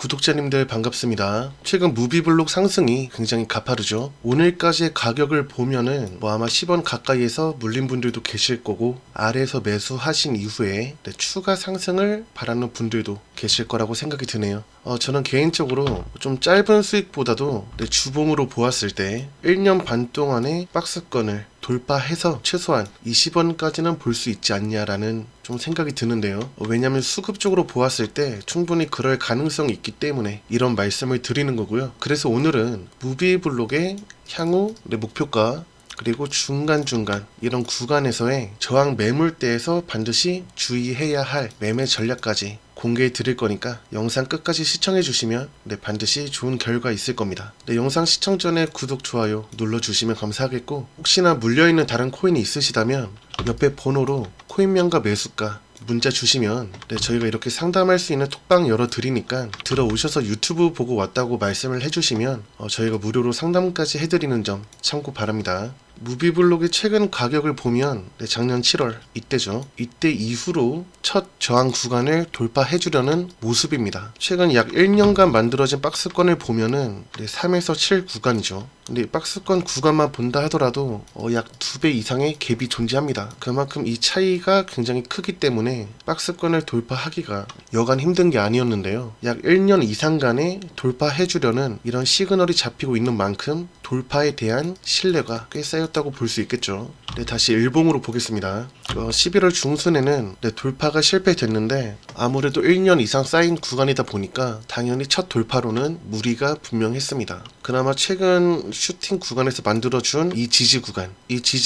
구독자님들 반갑습니다. 최근 무비블록 상승이 굉장히 가파르죠. 오늘까지의 가격을 보면은 아마 10원 가까이에서 물린 분들도 계실 거고, 아래에서 매수하신 이후에 추가 상승을 바라는 분들도 계실 거라고 생각이 드네요. 저는 개인적으로 좀 짧은 수익보다도 주봉으로 보았을 때 1년 반 동안의 박스권을 돌파해서 최소한 20원까지는 볼 수 있지 않냐라는 좀 생각이 드는데요. 왜냐하면 수급적으로 보았을 때 충분히 그럴 가능성이 있기 때문에 이런 말씀을 드리는 거고요. 그래서 오늘은 무비블록의 향후 목표가, 그리고 중간중간 이런 구간에서의 저항 매물대에서 반드시 주의해야 할 매매 전략까지 공개해 드릴 거니까 영상 끝까지 시청해 주시면 반드시 좋은 결과 있을 겁니다. 영상 시청 전에 구독, 좋아요 눌러주시면 감사하겠고, 혹시나 물려있는 다른 코인이 있으시다면 옆에 번호로 코인명과 매수가 문자 주시면 저희가 이렇게 상담할 수 있는 톡방 열어 드리니까 들어오셔서 유튜브 보고 왔다고 말씀을 해주시면 저희가 무료로 상담까지 해드리는 점 참고 바랍니다. 무비블록의 최근 가격을 보면 작년 7월 이때죠. 이때 이후로 첫 저항 구간을 돌파해 주려는 모습입니다. 최근 약 1년간 만들어진 박스권을 보면은 3에서 7 구간이죠. 근데 박스권 구간만 본다 하더라도 약 2배 이상의 갭이 존재합니다. 그만큼 이 차이가 굉장히 크기 때문에 박스권을 돌파하기가 여간 힘든 게 아니었는데요. 약 1년 이상간의 돌파해 주려는 이런 시그널이 잡히고 있는 만큼 돌파에 대한 신뢰가 꽤 쌓였다고 볼 수 있겠죠. 다시 일봉으로 보겠습니다. 11월 중순에는 돌파가 실패됐는데, 아무래도 1년 이상 쌓인 구간이다 보니까 당연히 첫 돌파로는 무리가 분명했습니다. 그나마 최근 슈팅 구간에서 만들어준 이 지지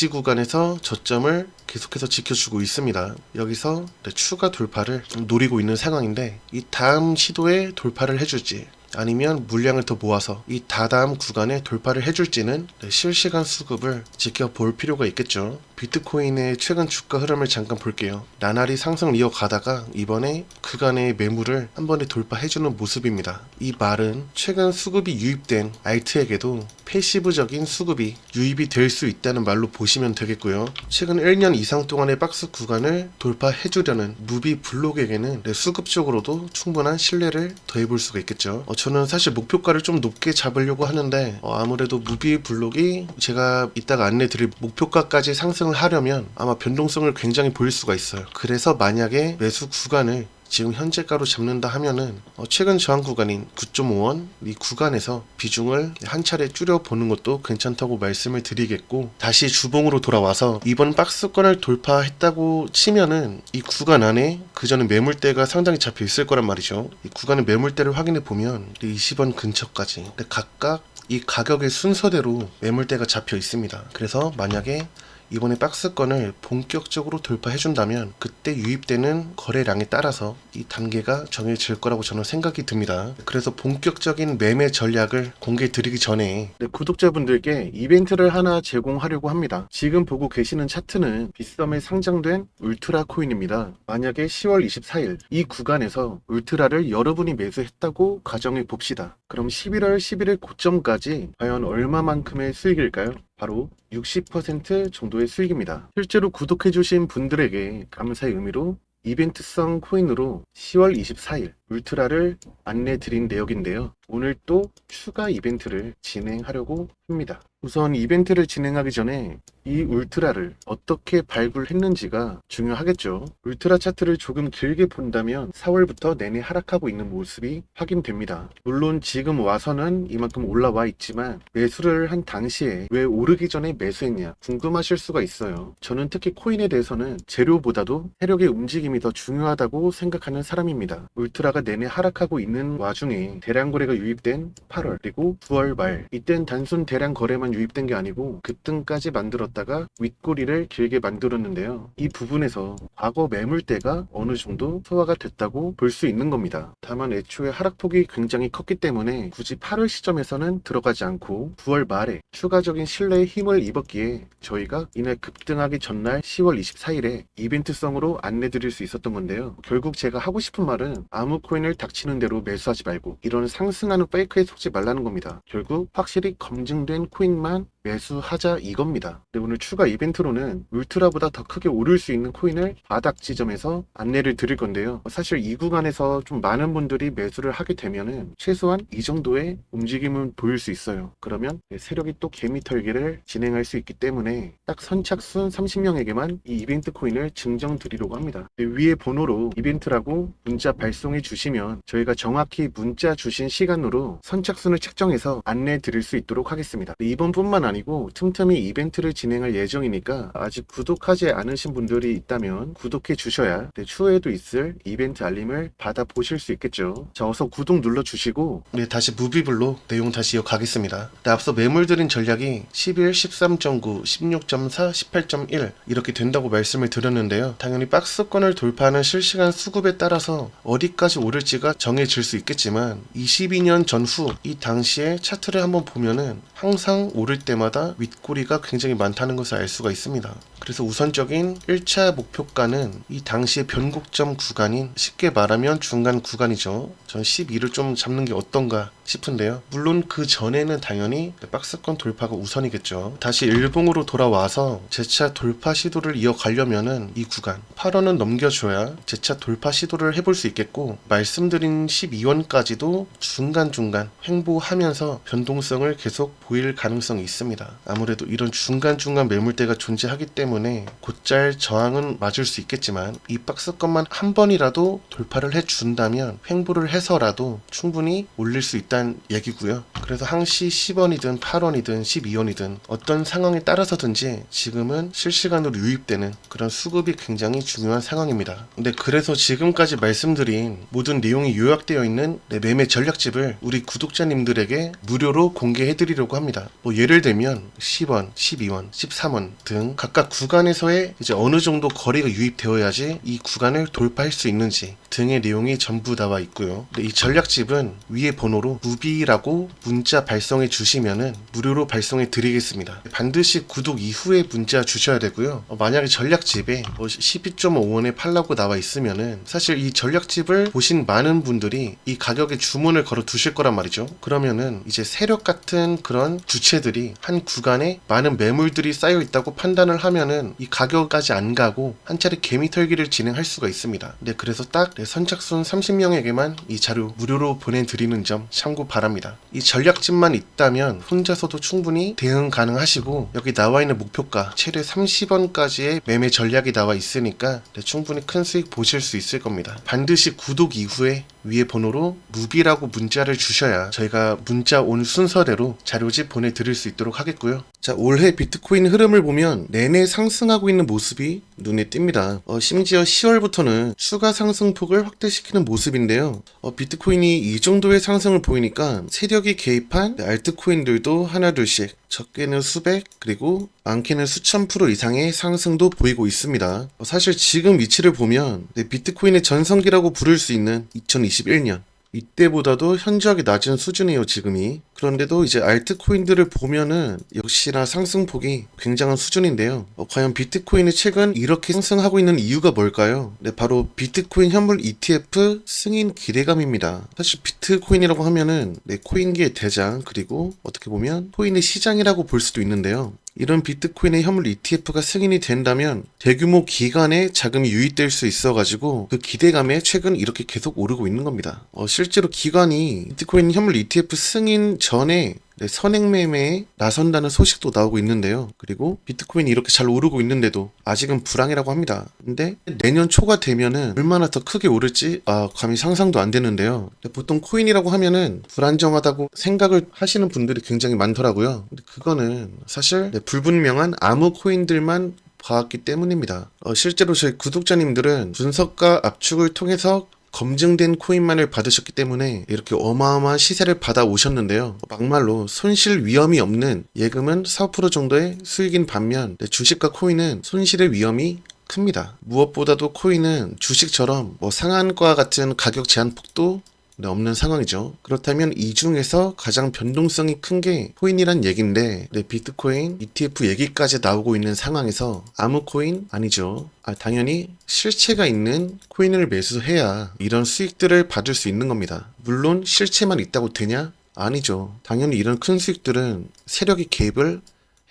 구간에서 저점을 계속해서 지켜주고 있습니다. 여기서 추가 돌파를 노리고 있는 상황인데, 이 다음 시도에 돌파를 해줄지 아니면 물량을 더 모아서 이 다다음 구간에 돌파를 해줄지는 실시간 수급을 지켜볼 필요가 있겠죠. 비트코인의 최근 주가 흐름을 잠깐 볼게요. 나날이 상승을 이어가다가 이번에 그간의 매물을 한 번에 돌파해주는 모습입니다. 이 말은 최근 수급이 유입된 알트에게도 패시브적인 수급이 유입이 될 수 있다는 말로 보시면 되겠고요. 최근 1년 이상 동안의 박스 구간을 돌파해주려는 무비블록에게는 수급적으로도 충분한 신뢰를 더해볼 수가 있겠죠. 저는 사실 목표가를 좀 높게 잡으려고 하는데, 아무래도 무비블록이 제가 이따가 안내드릴 목표가까지 상승을 하려면 아마 변동성을 굉장히 보일 수가 있어요. 그래서 만약에 매수 구간을 지금 현재가로 잡는다 하면은 최근 저항 구간인 9.5원 이 구간에서 비중을 한 차례 줄여보는 것도 괜찮다고 말씀을 드리겠고, 다시 주봉으로 돌아와서 이번 박스권을 돌파했다고 치면은 이 구간 안에 그전에 매물대가 상당히 잡혀 있을 거란 말이죠. 이 구간의 매물대를 확인해 보면 20원 근처까지 각각 이 가격의 순서대로 매물대가 잡혀 있습니다. 그래서 만약에 이번에 박스권을 본격적으로 돌파해준다면 그때 유입되는 거래량에 따라서 이 단계가 정해질 거라고 저는 생각이 듭니다. 그래서 본격적인 매매 전략을 공개 드리기 전에 구독자분들께 이벤트를 하나 제공하려고 합니다. 지금 보고 계시는 차트는 빗썸에 상장된 울트라 코인입니다. 만약에 10월 24일 이 구간에서 울트라를 여러분이 매수했다고 가정해 봅시다. 그럼 11월 11일 고점까지 과연 얼마만큼의 수익일까요? 바로 60% 정도의 수익입니다. 실제로 구독해주신 분들에게 감사의 의미로 이벤트성 코인으로 10월 24일 울트라를 안내드린 내역인데요. 오늘 또 추가 이벤트를 진행하려고 합니다. 우선 이벤트를 진행하기 전에 이 울트라를 어떻게 발굴했는지가 중요하겠죠. 울트라 차트를 조금 길게 본다면 4월부터 내내 하락하고 있는 모습이 확인됩니다. 물론 지금 와서는 이만큼 올라와 있지만 매수를 한 당시에 왜 오르기 전에 매수했냐 궁금하실 수가 있어요. 저는 특히 코인에 대해서는 재료보다도 세력의 움직임이 더 중요하다고 생각하는 사람입니다. 울트라가 내내 하락하고 있는 와중에 대량 거래가 유입된 8월 그리고 9월 말, 이땐 단순 대량 거래만 유입된 게 아니고 급등까지 만들었다가 윗꼬리를 길게 만들었는데요. 이 부분에서 과거 매물대가 어느 정도 소화가 됐다고 볼 수 있는 겁니다. 다만 애초에 하락폭이 굉장히 컸기 때문에 굳이 8월 시점에서는 들어가지 않고 9월 말에 추가적인 신뢰의 힘을 입었기에 저희가 이날 급등하기 전날 10월 24일에 이벤트성으로 안내드릴 수 있었던 건데요. 결국 제가 하고 싶은 말은 아무 코인을 닥치는 대로 매수하지 말고 이런 상승하는 페이크에 속지 말라는 겁니다. 결국 확실히 검증된 코인만 매수하자 이겁니다. 근데 오늘 추가 이벤트로는 울트라보다 더 크게 오를 수 있는 코인을 바닥 지점에서 안내를 드릴 건데요. 사실 이 구간에서 좀 많은 분들이 매수를 하게 되면은 최소한 이 정도의 움직임은 보일 수 있어요. 그러면 세력이 또 개미 털기를 진행할 수 있기 때문에 딱 선착순 30명에게만 이 이벤트 코인을 증정 드리려고 합니다. 위에 번호로 이벤트라고 문자 발송해 주시면 저희가 정확히 문자 주신 시간으로 선착순을 책정해서 안내 드릴 수 있도록 하겠습니다. 이번뿐만 아니고 틈틈이 이벤트를 진행할 예정이니까 아직 구독하지 않으신 분들이 있다면 구독해 주셔야 추후에도 있을 이벤트 알림을 받아 보실 수 있겠죠. 자, 어서 구독 눌러 주시고 다시 무비블로 내용 다시 이어가겠습니다. 앞서 매물들인 전략이 11, 13.9, 16.4, 18.1 이렇게 된다고 말씀을 드렸는데요. 당연히 박스권을 돌파하는 실시간 수급에 따라서 어디까지 오를지가 정해질 수 있겠지만 22년 전후 이 당시의 차트를 한번 보면은 항상 오를 때마다 윗꼬리가 굉장히 많다는 것을 알 수가 있습니다. 그래서 우선적인 1차 목표가는 이 당시의 변곡점 구간인, 쉽게 말하면 중간 구간이죠. 전 12를 좀 잡는 게 어떤가 싶은데요. 물론 그 전에는 당연히 박스권 돌파가 우선이겠죠. 다시 일봉으로 돌아와서 재차 돌파 시도를 이어가려면은 이 구간 8원은 넘겨줘야 재차 돌파 시도를 해볼 수 있겠고, 말씀드린 12원까지도 중간중간 횡보하면서 변동성을 계속 보일 가능성이 있습니다. 아무래도 이런 중간중간 매물대가 존재하기 때문에 곧잘 저항은 맞을 수 있겠지만 이 박스권만 한 번이라도 돌파를 해준다면 횡보를 해서라도 충분히 올릴 수 있다는 얘기고요. 그래서 항시 10원이든 8원이든 12원이든 어떤 상황에 따라서든지 지금은 실시간으로 유입되는 그런 수급이 굉장히 중요한 상황입니다. 근데 그래서 지금까지 말씀드린 모든 내용이 요약되어 있는 매매 전략집을 우리 구독자님들에게 무료로 공개해드리려고 합니다. 예를 들면 10원, 12원, 13원 등 각각 구간에서의 이제 어느 정도 거리가 유입되어야지 이 구간을 돌파할 수 있는지 등의 내용이 전부 나와 있고요. 이 전략집은 위에 번호로 무비라고 문자 발송해 주시면은 무료로 발송해 드리겠습니다. 반드시 구독 이후에 문자 주셔야 되고요. 만약에 전략집에 12.5원에 팔라고 나와 있으면은 사실 이 전략집을 보신 많은 분들이 이 가격에 주문을 걸어 두실 거란 말이죠. 그러면은 이제 세력 같은 그런 주체들이 한 구간에 많은 매물들이 쌓여 있다고 판단을 하면은 이 가격까지 안 가고 한 차례 개미 털기를 진행할 수가 있습니다. 그래서 딱 선착순 30명에게만 이 자료 무료로 보내드리는 점 참고 바랍니다. 이 전략집만 있다면 혼자서도 충분히 대응 가능하시고, 여기 나와 있는 목표가 최대 30원까지의 매매 전략이 나와 있으니까 충분히 큰 수익 보실 수 있을 겁니다. 반드시 구독 이후에 위에 번호로 무비라고 문자를 주셔야 저희가 문자 온 순서대로 자료집 보내드릴 수 있도록 하겠고요. 자, 올해 비트코인 흐름을 보면 내내 상승하고 있는 모습이 눈에 띕니다. 심지어 10월부터는 추가 상승폭을 확대시키는 모습인데요. 비트코인이 이 정도의 상승을 보이니까 세력이 개입한 알트코인들도 하나둘씩, 적게는 수백, 그리고 많게는 수천 프로 이상의 상승도 보이고 있습니다. 사실 지금 위치를 보면 비트코인의 전성기라고 부를 수 있는 2021년 이때보다도 현저하게 낮은 수준이에요, 지금이. 그런데도 이제 알트코인들을 보면은 역시나 상승폭이 굉장한 수준인데요. 과연 비트코인이 최근 이렇게 상승하고 있는 이유가 뭘까요? 바로 비트코인 현물 ETF 승인 기대감입니다. 사실 비트코인이라고 하면은 코인계의 대장, 그리고 어떻게 보면 코인의 시장이라고 볼 수도 있는데요. 이런 비트코인의 현물 ETF가 승인이 된다면 대규모 기관에 자금이 유입될 수 있어가지고 그 기대감에 최근 이렇게 계속 오르고 있는 겁니다. 실제로 기관이 비트코인 현물 ETF 승인 전에 선행 매매에 나선다는 소식도 나오고 있는데요. 그리고 비트코인이 이렇게 잘 오르고 있는데도 아직은 불황이라고 합니다. 근데 내년 초가 되면은 얼마나 더 크게 오를지 감히 상상도 안 되는데요. 보통 코인이라고 하면은 불안정하다고 생각을 하시는 분들이 굉장히 많더라고요. 근데 그거는 사실 불분명한 암호 코인들만 봐왔기 때문입니다. 실제로 저희 구독자님들은 분석과 압축을 통해서 검증된 코인만을 받으셨기 때문에 이렇게 어마어마한 시세를 받아 오셨는데요. 막말로 손실 위험이 없는 예금은 4% 정도의 수익인 반면 주식과 코인은 손실의 위험이 큽니다. 무엇보다도 코인은 주식처럼 상한가 같은 가격 제한폭도 없는 상황이죠. 그렇다면 이 중에서 가장 변동성이 큰 게 코인이란 얘기인데 비트코인 ETF 얘기까지 나오고 있는 상황에서 아무 코인 아니죠. 당연히 실체가 있는 코인을 매수해야 이런 수익들을 받을 수 있는 겁니다. 물론 실체만 있다고 되냐? 아니죠. 당연히 이런 큰 수익들은 세력이 개입을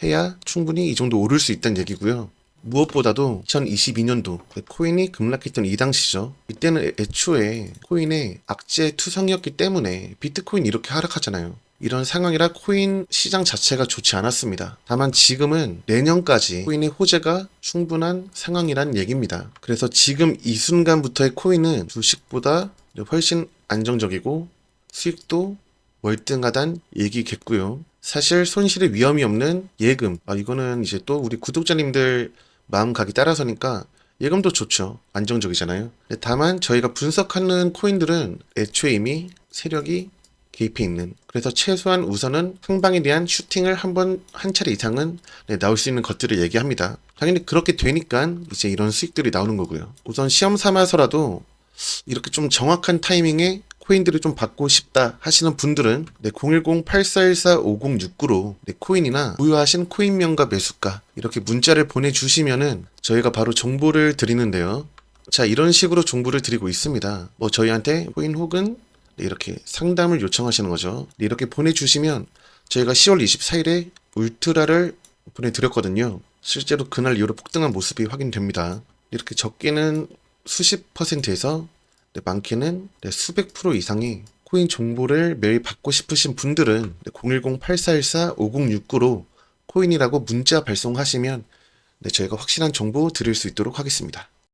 해야 충분히 이 정도 오를 수 있다는 얘기고요. 무엇보다도 2022년도 코인이 급락했던 이 당시죠. 이때는 애초에 코인의 악재 투성이었기 때문에 비트코인이 이렇게 하락하잖아요. 이런 상황이라 코인 시장 자체가 좋지 않았습니다. 다만 지금은 내년까지 코인의 호재가 충분한 상황이란 얘기입니다. 그래서 지금 이 순간부터의 코인은 주식보다 훨씬 안정적이고 수익도 월등하단 얘기겠고요. 사실 손실의 위험이 없는 예금, 이거는 이제 또 우리 구독자님들 마음가기 따라서니까 예금도 좋죠. 안정적이잖아요. 다만 저희가 분석하는 코인들은 애초에 이미 세력이 개입해 있는, 그래서 최소한 우선은 상방에 대한 슈팅을 한 차례 이상은 나올 수 있는 것들을 얘기합니다. 당연히 그렇게 되니까 이제 이런 수익들이 나오는 거고요. 우선 시험 삼아서라도 이렇게 좀 정확한 타이밍에 코인들을 좀 받고 싶다 하시는 분들은 010-8414-5069로 코인이나 보유하신 코인명과 매수가 이렇게 문자를 보내주시면은 저희가 바로 정보를 드리는데요. 자, 이런 식으로 정보를 드리고 있습니다. 저희한테 코인 혹은 이렇게 상담을 요청하시는 거죠. 이렇게 보내주시면 저희가 10월 24일에 울트라를 보내드렸거든요. 실제로 그날 이후로 폭등한 모습이 확인됩니다. 이렇게 적게는 수십 %에서 많게는 수백 % 이상의 코인 정보를 매일 받고 싶으신 분들은 010-8414-5069로 코인이라고 문자 발송하시면 저희가 확실한 정보 드릴 수 있도록 하겠습니다.